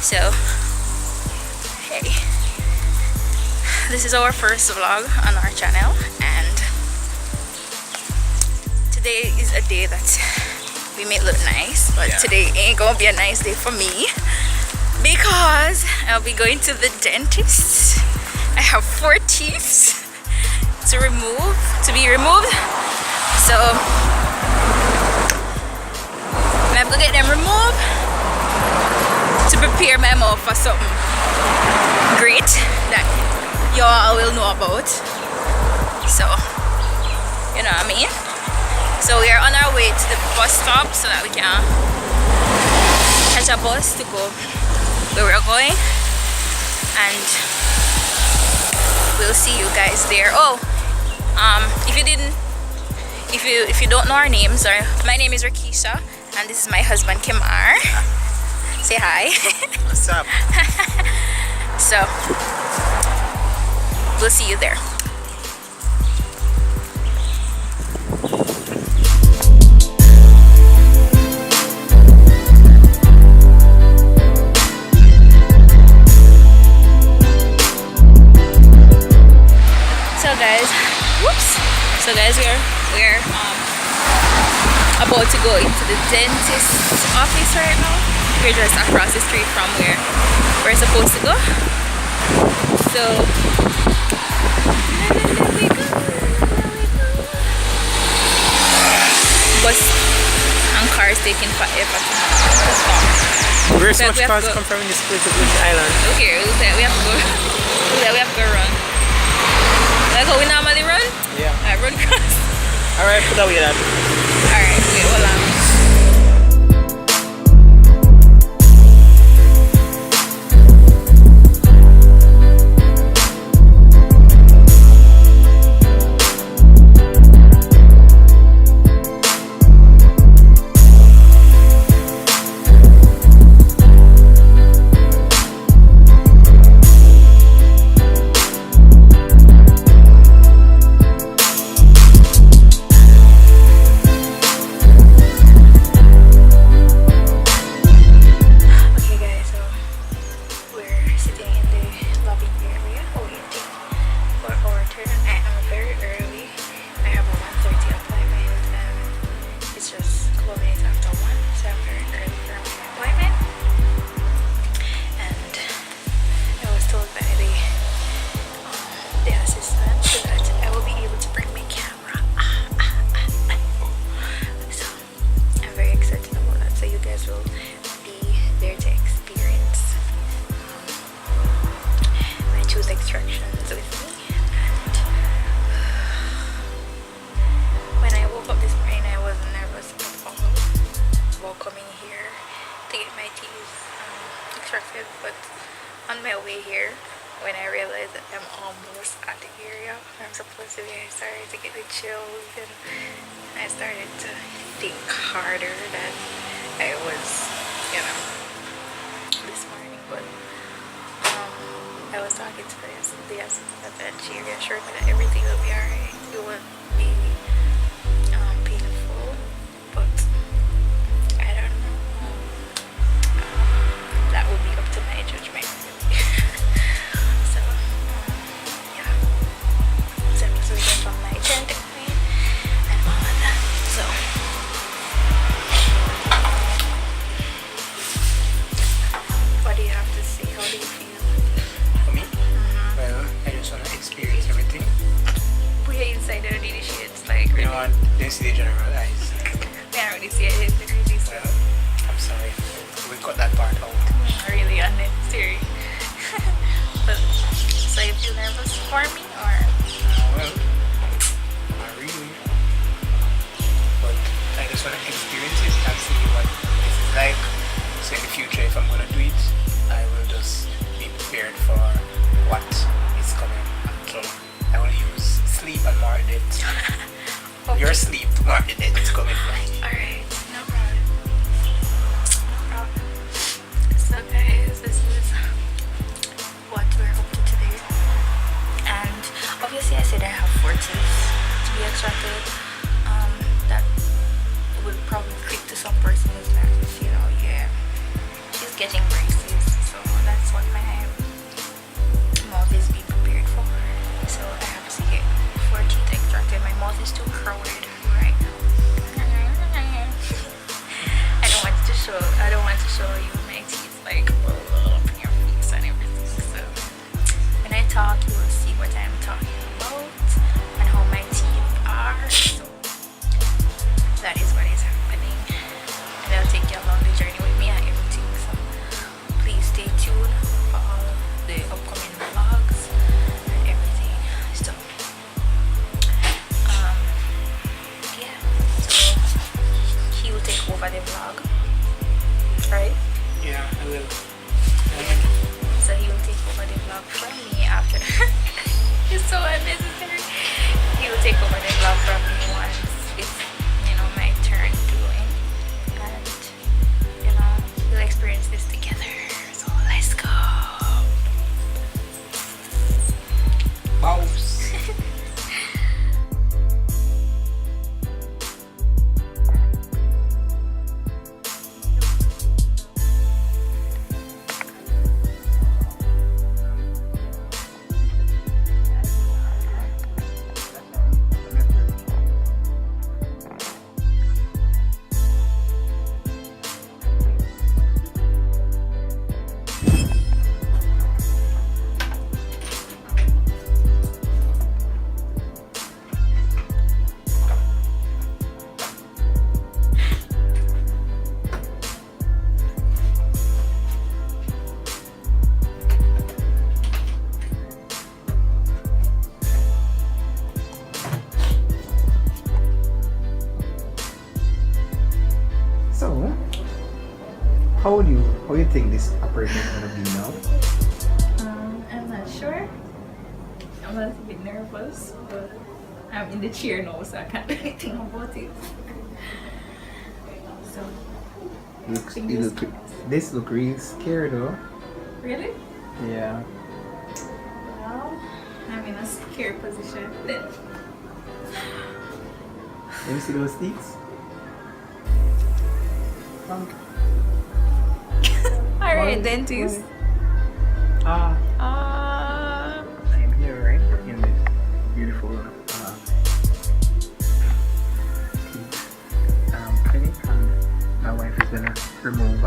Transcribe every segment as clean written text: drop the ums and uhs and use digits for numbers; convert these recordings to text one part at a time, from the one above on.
So hey, this is our first vlog on our channel, and today is a day that we may look nice, but today ain't gonna be a nice day for me because I'll be going to the dentist. I have 4 teeth to be removed, so I have to get them removed to prepare my mouth for something great that y'all will know about. So you know what I mean. So we are on our way to the bus stop so that we can catch a bus to go where we're going, and we'll see you guys there. Oh, if you don't know our names, or my name is Racquiesha and this is my husband Kimar. Say hi. What's up? So we'll see you there. So guys, we're about to go into the dentist's office right now. We're just across the street from where we're supposed to go. So there we go. Bus and cars taking forever to come. Where's so much cars come from in this place of which island? Okay, we have to go. We have to go run. Like how we normally run? Yeah. Alright, run cross. Alright, put away that. Alright, wait, hold on. But on my way here, when I realized that I'm almost at the area I'm supposed to be, I started to get the chills, and I started to think harder than I was, you know, this morning. But I was talking to the assistant, and she reassured me that everything will be alright. It won't be painful, but I don't know. That will be up to my judgment. So yeah, so I'm just waiting for my dental pain and all of that. So what do you have to say? How do you feel? For me? Well, I just want to experience everything. We're inside the really shit. Like, you know what? Don't see the general eyes. I don't really see it. It's really so. Well, I'm sorry. We got that part out. Really unnecessary. But so you feel nervous for me, or? Well, not really. But I just want to experience it and see what this is like. So in the future, if I'm gonna do it, I will just be prepared for what is coming. So I will use sleep and more depth. Okay. Your sleep, more depth is coming from. Alright, no problem. No problem. So guys, this is what we're up to today. And obviously I said I have 4 teeth to be extracted. That would probably creep to some persons that, you know, yeah, she's getting braces. So talk, you will see what I'm talking about and how my teeth are. So that is what is happening, and I'll take you along the journey with me and everything. So please stay tuned for all the upcoming vlogs and everything. So yeah, so he will take over the vlog, right? Yeah, I will. So he will take over the vlog from me after. It's so unnecessary. He will take over the vlog from me once it's, you know, my turn to go in, and you know, we'll experience this together. So let's go. Bows. So, how do you think this operation is gonna be now? I'm not sure. I'm a little bit nervous, but I'm in the chair now, so I can't do anything about it. So, This look really scary though. really? Yeah. Well, I'm in a scary position. Let me see those sticks. Alright, dentist. I'm here, right? In this beautiful clinic, and my wife is gonna remove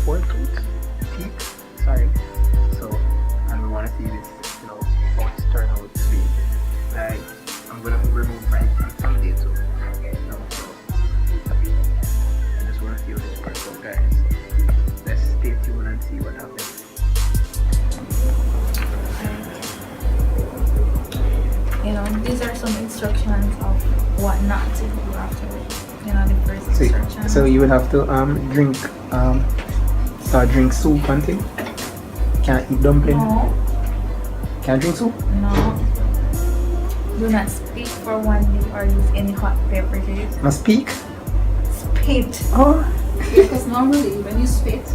4 teeth. Sorry. So, and we wanna see this, you know, how it's turned out to be. Like, I'm gonna remove my teeth someday too. So, I just wanna see how this works out, guys. Let's stay tuned and see what happens. You know, these are some instructions of what not to do after, you know, the first instruction. So you will have to drink soup and thing. Can't eat dumpling. No, Can't drink soup. no. Do not speak for 1 day or use any hot beverages. Must speak. Spit. Oh. Because normally when you spit,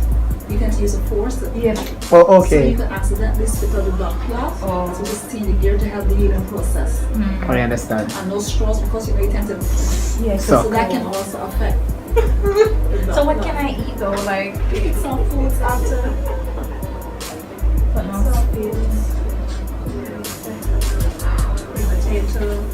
you can use a force. Yeah. Oh, So okay. you can accidentally spit out the blood clot. Oh. So just clean the gear to help the healing process. I understand. And no straws because you know you tend to. Yeah, So- So that can also affect. So what can I eat though? Like, Eat some foods after. but no spit. Potato.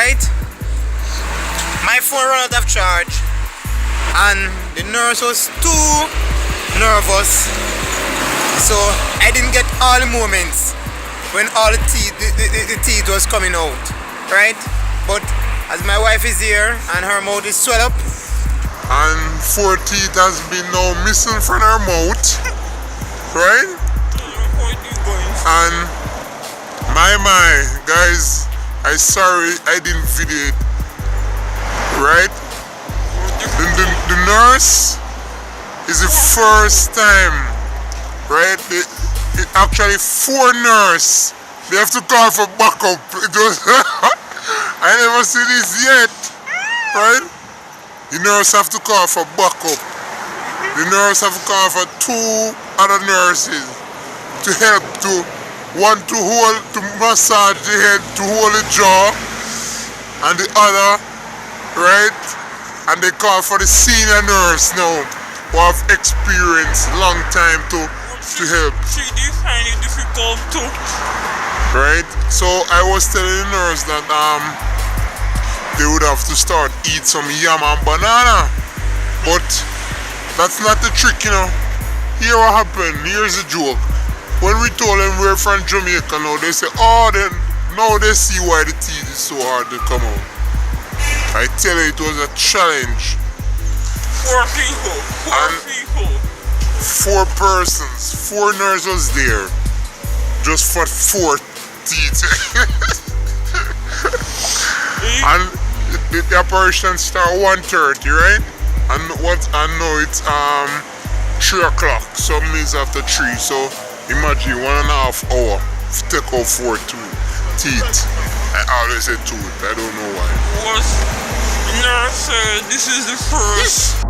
right? My phone ran out of charge, and the nurse was too nervous, so I didn't get all the moments when all the teeth was coming out, right? But as my wife is here and her mouth is swelled up, and 4 teeth has been now missing from her mouth, right? And my guys, I sorry I didn't video it, right? The nurse is the first time, right? It actually 4 nurse. They have to call for backup. It was I never see this yet, right? The nurse have to call for backup. The nurse have to call for 2 other nurses to help one to massage the head, to hold the jaw, and the other, right? And they call for the senior nurse now, who have experience long time to help. She did find it difficult too. Right? So I was telling the nurse that they would have to start eat some yam and banana. But that's not the trick, you know. Here what happened, here's the joke. When we told them we're from Jamaica now, they say, oh, then now they see why the teeth is so hard to come out. I tell you, it was a challenge. 4 people. 4 persons. 4 nurses there. Just for 4 teeth. And the operation start 1:30, right? And now it's 3 o'clock. Some is after 3. So imagine 1.5 hour to take out 4 teeth. I always say tooth. I don't know why. Was nurse said this is the first